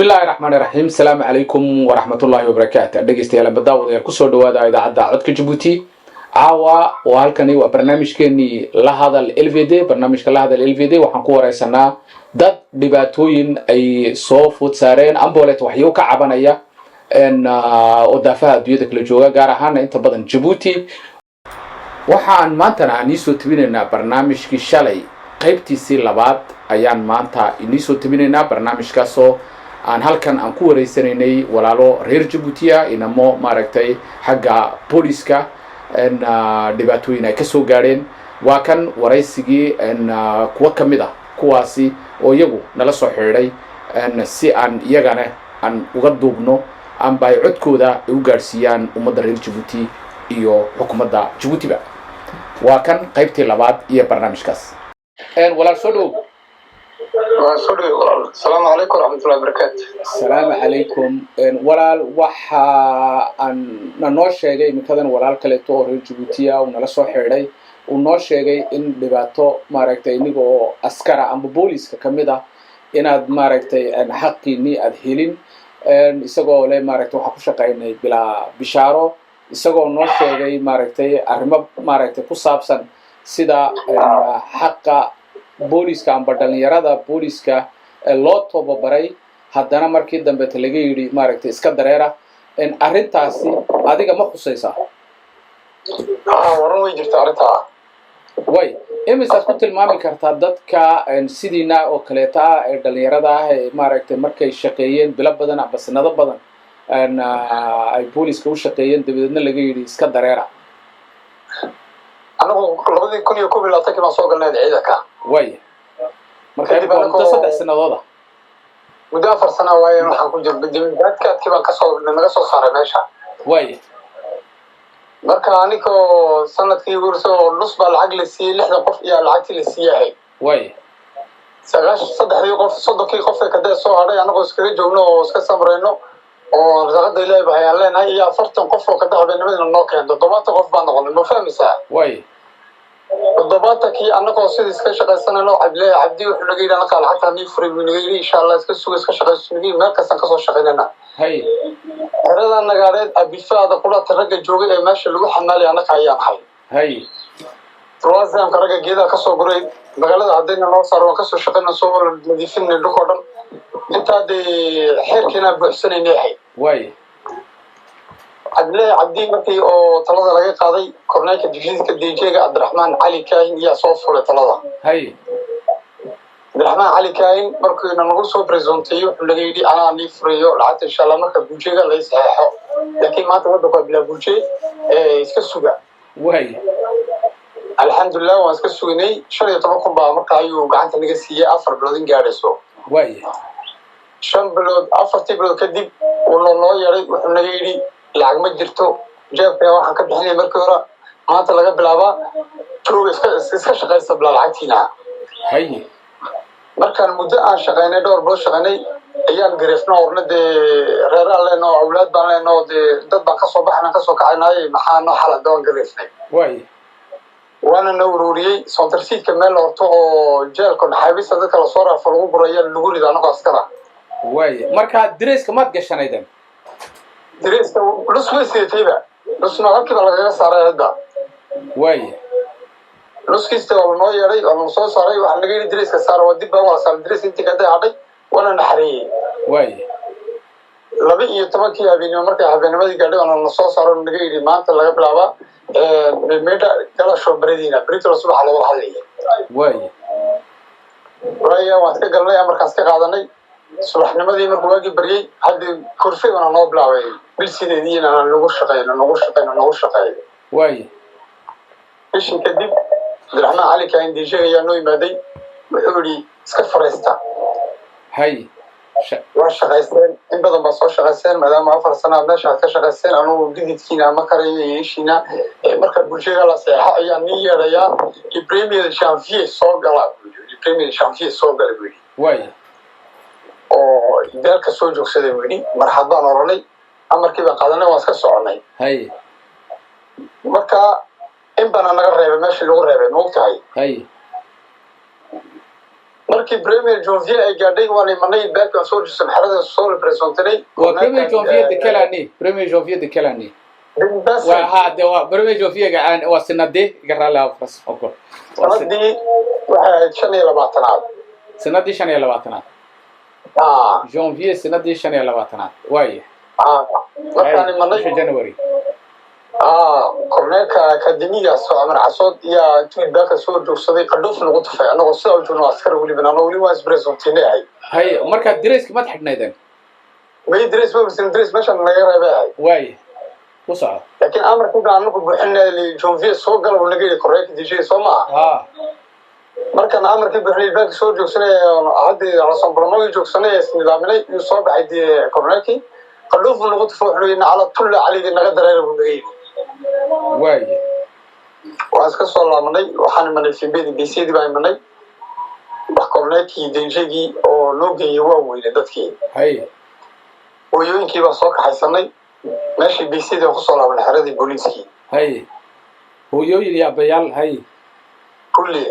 bismillahi raxmaani raxiim asalaamu calaykum waraxmatullaahi wabarakaatu dhegeystayaal badaawadaya kusoo dhawaada idaacadda codka jabuuti caawa oo halkani waa barnaamijkeenii la hadal lvd barnaamijka la hadal lvd waxaan ku wareysanaa dad dhibaatooyin ay soo food saareen ambolet waxyo ka cabanaya oo daafaha adduunyada kala jooga gaar ahaana inta badan jabuuti waxaan maantana aan iisoo tabinaynaa barnaamijkii shalay qaybtiisii labaad ayaan maanta iniisoo tabinaynaa barnaamijkaasoo aan halkan aan ku wareysanaynay walaalo reer Djibouti inamo maaragtay xagga booliska dhibaatooyin ay ka soo gaareen waa kan wareysigii kuwa kamid ah kuwaasi oo iyagu nala soo xiriiray si aan iyagana aan uga duubno amba ay codkooda u gaarsiiyaan ummadda reer Djibouti iyo xukuumadda Djibouti waa kan qaybtii labaad iyo barnaamijkaas walaal soo dhow السلام عليكم ورحمة الله وبركاته. السلام عليكم. walaal waxa aan noo sheegay imikadan walaal kale oo reer Djibouti ah oo nala soo xiriiray uu noo sheegay in dhibaato maaragtay inagoo askara ama booliska kamid ah inaad maaragtay xaqiini aad helin isagoo le maaragtay waxa ku shaqeynay bilaa bishaaro isagoo noo sheegay maaragtay arrimo maaragtay ku saabsan sida xaqa booliska amba dhalinyarada booliska loo tababaray haddana markii dambe laga yiri maaragtay iska dareera arrintaasi adiga ma khusaysaa waran way jirtaa arrintaa way imisaad ku tilmaami kartaa dadka sidiina oo kaleeta ah ee dhalinyarada ah ee maaragtay markay shaqeeyeen bilo badan amba sanado badan ay booliska u shaqeeyeen dabadeedna laga yiri iska dareera anagu 2011 baan soo galnay ciidanka way marka muddo 3 sanadooda muddo 4 sano waaye waxaan ku jirnay dibadkaadkii baan naga soo saaray meesha way marka anigoo sanadkii guursoo nus baa lacag la siiyay 60 qof iyo lacagtii la siiyay way saddexdii qof soddokii qof ee ka soo hadhay anagoo iskaga joogno oo iska samreyno oo raqada ilaahay baa ayaan leenahay iyo 40 qof oo ka dhaxbeenimada noo keento 70 qof baan noqonay ma fahmaysaa way ضباطكي أنا قاصد إسكاشة سنة نوع عبلة عبدي وحنا جينا نقال حتى نفرق من غيري إن شاء الله إسكاشة سنين ما كسر قصة شغلنا هاي هذا أنا قاعد أبي فاضي قلت ترجع جوجي ماشي اللي هو حمالي أنا كأيام حي هاي روازم كرجع جيدا كسر قريب بقالة عدينا نوصل وكسر شغلنا صور الذي فينا اللقطة أنت هذه حير كنا بحسن ناحي واي عبدي مركي أو طلعة لقى قاضي كورنيك الدفيز كديجي عبد الرحمن علي كاين يا صوف ولا طلعة هاي عبد الرحمن علي كاين مركي نقول صوب بريزونتيو لقى يدي أنا نفريو العاد إن شاء الله مركب بوجي قال ليس صحيح لكن ما تودك بلا بوجي إسكسوجا واي الحمد لله وإسكسوجني شري طبقهم بمركايو قعدت نجسية أفر بلادين جالسوا واي شن بلاد أفر تبلاد كدي والله يريد وحنا يدي lacag ma jirto jeebka waxaan ka bixinay markii hore maanta laga bilaabo tuuga iska shaqeysta bilaa lacagtiina hay markaan muddo aan shaqeynay dhowr bilood shaqeynay ayaan gareefno ornade reer alleeno awlaad baan leeno dad baan ka soo baxnaa ka soo kacaynay maxaa noo xalad doon gareefnay way waana nawruriyay sontarsiidka meel horto oo jeelka xaabista dadka la soo raafo lagu gurayo lagu ridaa anagoo askara way marka direyska maad gashanaydan دريسة لص ويسيتيبا لص ما هكذا لقى صار هذا واي لص كيست والله يري والله صار صار وحنا جينا دريسة صار ودي بقى صار دريسة أنت كده عادي وأنا نحري واي لبي يتمكن أبيني مركي أبيني ما دي قاعد وأنا نص صار ونجي ما أنت لقى بلعبة ميدا كلا شو بريدينا بريد رسول على الله عليه واي رأيه وقت قال لي أمر كاسك قاعدني subaxnimadii markuu waagi baryay hadii kurfay wana noo bilaabay bilsideedii inaan lagu shaqeeyo way ishin kadib Abdulrahman Ali kaan diishay noo imaaday wuxuu yiri iska fariista hay waa shaqeysteen in badan baa soo shaqeysteen maadaama 4 sano meesha ka shaqeysteen anuu gididkiina ma karayo ishina marka bulshada la seexo ayaa nin yeelaya Premier Janvier soo gala way oo dalka soo joogsaday weli marxabaan oranay amarkii baan qaadanay waan iska soconay hay marka in bana naga reebay meeshii lagu reebay ma ogtahay hay markii premier janvier ay gaadhay waan imanay baaka soo jirsan xarada soo representanay وبريمير جونفيه دكلاني بريمير جونفيه دكلاني وهذا بريمير جونفيه عن وسندي قرا لها فرص اوكي sanadii waxay 25 سندي شن يلا باتنا جونفيه سندي شن يلا باتنا واي markaan imanay في جنوري korneelka akademigaas oo Amar Casood iyo intii baaka soo joogsaday qadhoofna ugu tafay anagoo sida u joogno askar wali waa ispresentinay هاي مركز دريسك ما تحقنايدن may dress ma bisin dress meeshan laga reebay واي وصعد laakiin amarku gaanku buuxinay li janvier soo galay laga yiri korreek DJ Soomaa markaan amarkii buuxinay baaka soo joogsanay hadii rasan barnaamij joogsanay isnidaaminay iyo soo baxay korneelki qadhoofna ugu tafay ala tulla caliga naga dareeray buu leeyahay واي واسكا سولامنay waxaan imanay fiimbeedi BCD baa imanay wax korneekii DJ-gii oo loo geeyay waa weynay dadkii هاي hooyooyinkii baa soo kaxaysanay meeshii BCD ku soo laabanay xaradii booliiskii هاي هو يا بيال هاي kulli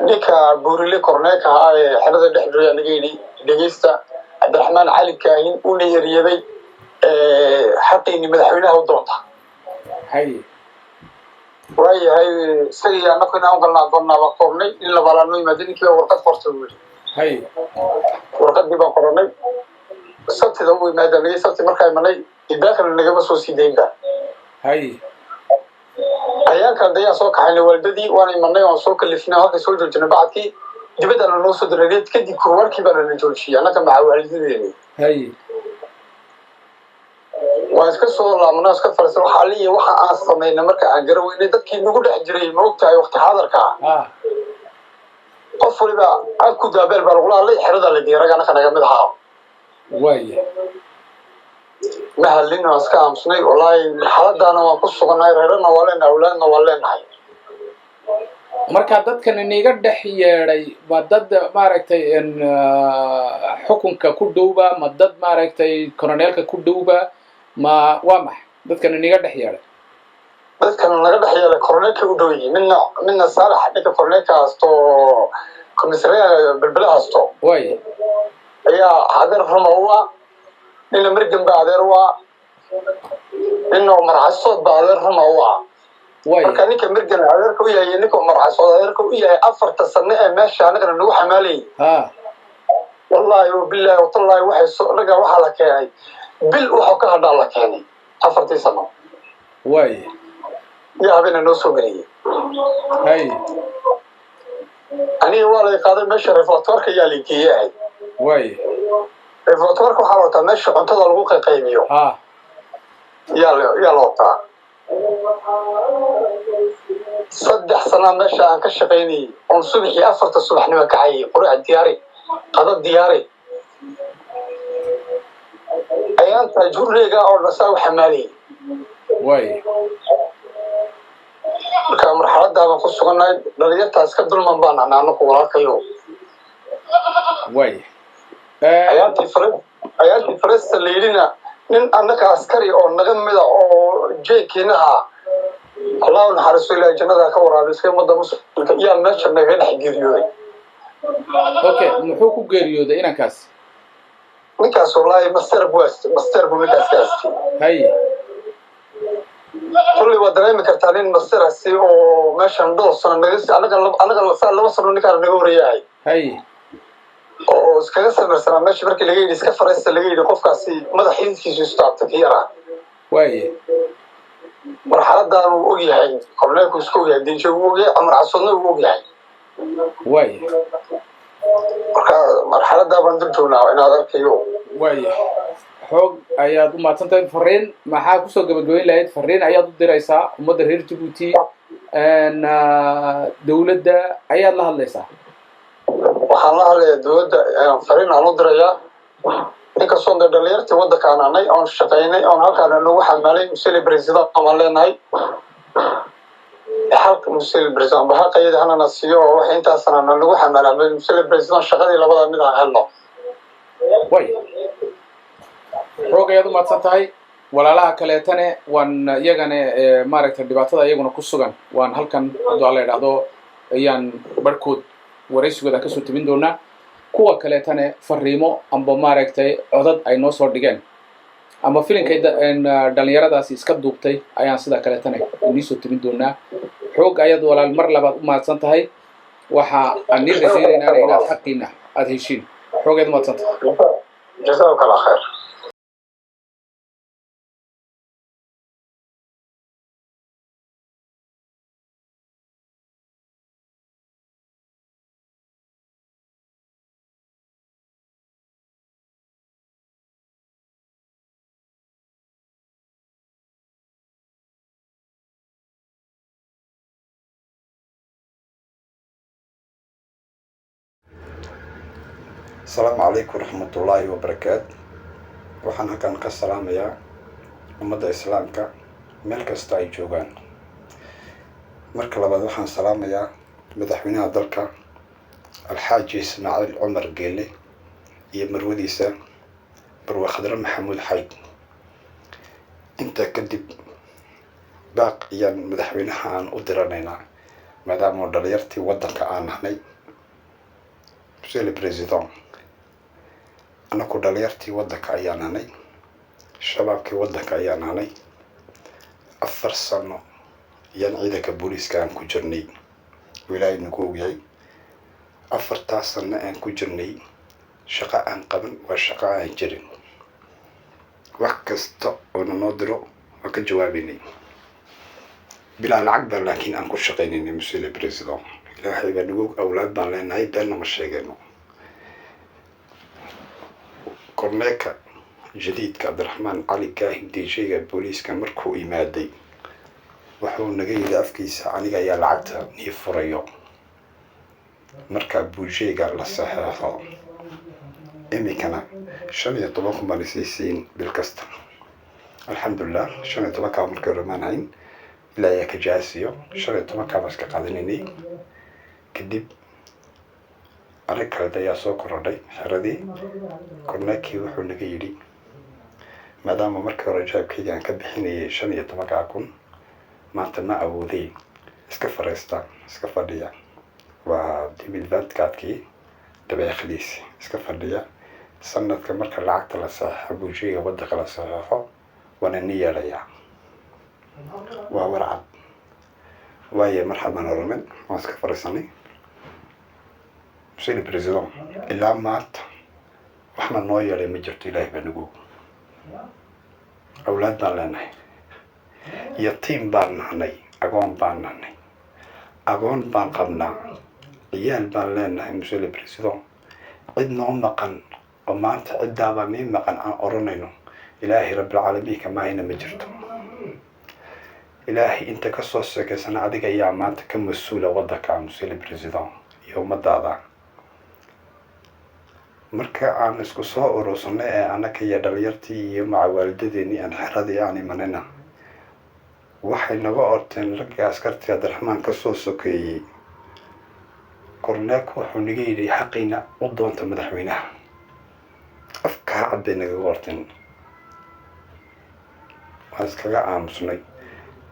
ninka buurile korneeka ee xarada dhexdeeda laga yiri dhageysta Abdurrahman Ali Kaahin uu leeyahay xaqii madaxweynaha u doonta هاي waayahay sidii annagu inaan galnaa doonaa qornay in la balaano imaadinka warqad qortay هاي warqadii baan qornay sabtida uu imaadinay sabti markay manay ibaakana naga soo siideynta هاي ayaan kan dayaan soo kaxaynay waldadii waan imanay oo soo kalifnay halka soo joojinay bacdii dibadana noo soo diray kadib kurwarkii baan la joojiyay anaka macaawalideeni هاي waa iska soo laabnaa iska farsan waxa liye waxa aan sameynay marka aan garaweynay dadkii nagu dhex jiray ma ogtahay waqti xaadarka qof waliba aad ku daabeel baa lagu laalay xirada la geeray ragana naga mid ahaa واي ma halin oo iska amsnay wallahi xaaladana waan ku sugnay reerana walaana awlaadna waleenahay marka dadkan iniga dhex yeeray ma dad maaragtay in xukunka ku dhowba ma dad maaragtay koroneelka ku dhowba ma waa max dadkan iniga dhex yeeray dadkan laga dhex yeelay koroneelka u dhowyi midna saalax ninka koroneelka haasto komisariyaha balbala haasto way ayaa adeer rumawa nina margan baa adeer waa nina marcasood baa adeer rumawa way marka ninka margan adeerka u yahay ninka marcasood adeerka u yahay 4 sano ee meesha anaga nagu xamaalay wallahi billahi wallahi waxay soo raga waxa la keenay bil waxa ka hadal la keenay 4 sano way yaa habeen noo soo galiyay hay ani waa la qaaday meesha reporterka yaa la geeyay way reporterka waxa la wataa meesha cuntada lagu qaybiyo yaa la wataa 3 sano meesha aan ka shaqeynay on subaxii 4 subaxnimo kacay qurac diyaari qada diyaari ayaan tajurriga oo dhasaw xamaali way marka marxaladda aan ku suganahay dhalinyartaas ka dulman baan anaano ku walaakayo way ayaantii faresta leelina nin annaka askari oo naga mida oo jeekinaha Allah naxariiso ilaahay jannada ka waraabiskay umada muslimka yaa meesha naga dhex geeriyooday okay muxuu ku geeriyooday inankaas ninkaas wallahi master buu ninkaas kaasti hay kulli waa dareemi kartaa nin master asi oo meeshan dhowr sano anaga laba sano ninkaan naga horeeyay hay oo iskaga sameysana meesha markii laga yidhi iska faraysta laga yidhi qofkaasi madaxiiskiisu istaabta ka yaraa way marxaladdan uu ogyahay korneelku isku ogyahay dinjo uu ogyahay Amar Casoodna uu ogyahay way marka marxaladda baan dul joognaa inaad arkayo way xoog ayaad u maadsantahay fariin maxaa kusoo gabagabeyn lahayd fariin ayaad u diraysaa ummadda reer Djibouti dawladda ayaad la hadlaysaa waxaan la hadlayaa dawladda fariin aan u dirayaa inkastoo dhalinyartii waddanka aanay oon shaqaynay oon halkaan nagu xamaalay musili president ama leenahay halka musili president baha qayad hanana siiyo wax intaasna nagu xamaalay musili president shaqadii labada mid aan helno way xoog ayaad u maadsantahay walaalaha kaleetane waan iyagana maaragtay dhibaatada iyaguna ku sugan waan halkan hadduu alla yidhaahdo ayaan barhkood waraysigooda kasoo tabin doonaa kuwa kaleetana fariimo amba maaragtay codad ay noo soo dhigeen ama filinkay dhalinyaradaasi iska duubtay ayaan sida kaleetana inii soo tabin doonaa xoog ayaad walaal mar labaad u mahadsan tahay waxa aan nii rajaynaynaa inaad xaqiina aad heshiin xoogeed mahadsan tahay جزاك الله خير السلام عليكم ورحمة الله وبركاته waxaan halkan ka salaamayaa ummadda islaamka meel kasta ay joogaan marka labaad waxaan salaamayaa madaxweynaha dalka alxaaji ismaaciil cumar geele iyo marwadiisa barwe khadre maxamuud xayd intaa kadib baaq ayaan madaxweynaha aan u diranaynaa maadaama dhalinyartii waddanka aan nahnay monsieur le président anaku dhalinyartii waddanka ayaan nahnay shabaabkii waddanka ayaan nahnay 4 sano ayaan ciidanka booliiska aan ku jirnay ilaahay nagu ogyahay 4 sano aan ku jirnay shaqo aan qaban waa shaqo aan jirin wax kasta oo noo diro waan ka jawaabaynay bilaa lacag baan laakiin aan ku shaqaynaynay monsieur le président ilaahay baa nagu awlaad baan leenahay beenna ma sheegayno korneeka jadiidka cabdiraxmaan cali kaahin diishayga booliiska markuu imaaday wuxuu naga yidhi afkiisa aniga ayaa lacagta nii furayo markaa buushayga la saxeexo imikana 15 kun baan isiisiin bil kasta alxamdulilah 15 kaa markii hore maan hayn ilaa ayaa ka jaasiyo 15 kaa baan iska qaadanaynay kadib arrin kale ayaa soo korodhay xeradii korneekii wuxuu naga yidhi maadaama markii hore jaabkayga aan ka bixinayay 15 kun maanta ma awooday iska fariista iska fadhiya waa dibilvaadkaadkii dabeekhdiisi iska fadhiya sanadka marka lacagta la saxeexo buushayga waddanka la saxeexo waana ni yeelayaa waa warcad waaye marxaban oramen waan iska fariisanay monsieur le président ilaa maanta waxna noo yeelay ma jirto ilaahay baa nagu awlaad baan leenahay yatiim baan nahnay agoon baan nahnay agoon baan qabnaa ciyaal baan leenahay monsieur le président cid noo maqan oo maanta ciddaabaa mii maqan aan oranayno ilaahay rabbilcaalamiinka maahayna ma jirto ilaahay inta ka soo sheekaysana adiga ayaa maanta ka mas-uula waddanka monsieur le président iyo ummadaada marka aan isku soo urursanay ee anaka iyo dhalinyartii iyo macawaalidadeennii aan xeradii aan imanayna waxay naga orteen ragga askartii cabdiraxmaan ka soo sokeeyey korneek wuxuu naga yidhi xaqiina u doonta madaxweynaha afkaa cad bay nagaga orteen waan iskaga aamusnay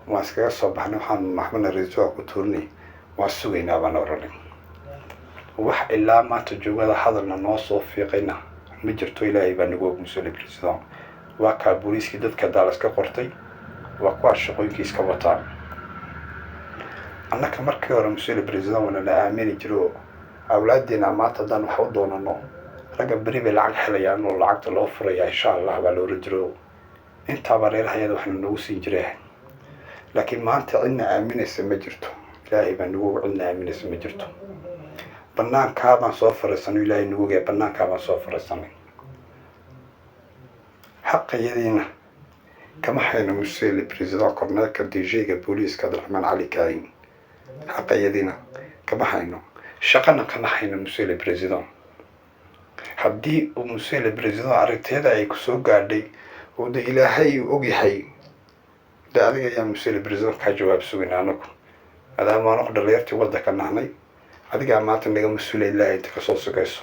waan iskaga soo baxnay waxaan maxmedna raiisul ku tuurnay waan sugaynaa baan oranay wax ilaa maanta joogada hadalna noo soo fiiqayna ma jirto ilaahay baa nagu og monsieur le président waa kaa booliiskii dadka daal iska qortay waa kuwaa shaqooyinkii iska wataa annaka markii hore monsieur le président wana la aamini jiro awlaaddeena maanta haddaan wax u doonano ragga beri bay lacag helayaan oo lacagta loo furaya insha allah baa loola jiro intaaba reerhayada waxna nagu siin jireen laakiin maanta cidna aaminaysa ma jirto ilaahay baa nagu og cidna aaminaysa ma jirto banaankaa baan soo fariisanay ilaahay nagu ogaya banaankaa baan soo fariisanay xaqayadiina kama hayno monsieur le président korneelka djga booliiska cabdiraxmaan cali kaahin xaqayadiina kama hayno shaqana kama hayno monsieur le président haddii uu monsieur le président aragtiyada ay kusoo gaadhay oo de ilaahay uu ogyahay de adiga ayaa monsieur le président kaa jawaab sugayna anagu maadaama anagu dhalinyartii waddanka nahnay adigaa maanta naga mas-uula ilaahay inta kasoo sugayso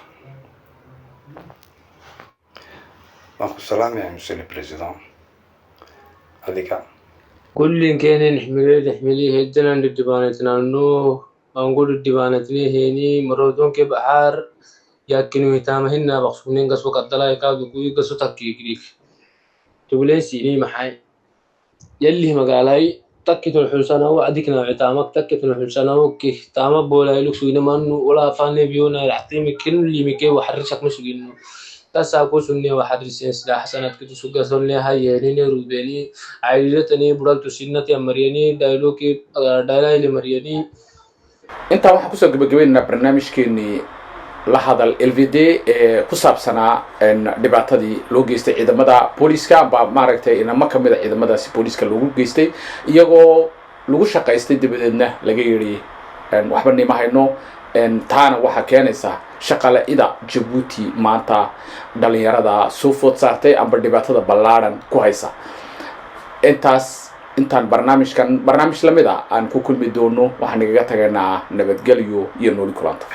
waan ku salaamaya monsieur le président adiga كل كان نحمله نحمله هدنا ندبانتنا نو أنقول ديوانتني هني مرودون كبحار يأكلوا يتامهن بخصونين قصو قدلا يكادو كوي قصو تكيكريك تقولين سيني محاي يلي مقالاي تكتو الحسنة وعدكنا عتامك تكتو الحسنة وكي تامك بولا يلوك سوين مانو ولا فاني بيونا يعطيمي كل اللي مكي وحرشك مسوينو تساكو سني وحرسين سلا حسنات كتو سوكا سني هاييني روبيني عائلتني برالتو سنتي أمرياني دايلوكي دايلاي مرياني intaa waxaan kusoo gabagabaynaynaa barnaamijkeenii la hadal LVD ee ku saabsanaa dhibaatadii loo geystay ciidamada booliska baa maaragtay inama ka mid a ciidamadaasi booliska loogu geystay iyagoo lagu shaqaystay dabadeedna laga yidhi waxba nima hayno taana waxaa keenaysa shaqala-ida Djibouti maanta dhalinyarada soo food saartay amba dhibaatada ballaaran ku haysa intaan barnaamij lamid ah aan ku kulmi doono waxaan igaga tagaynaa nabadgelyo iyo nooli kulanta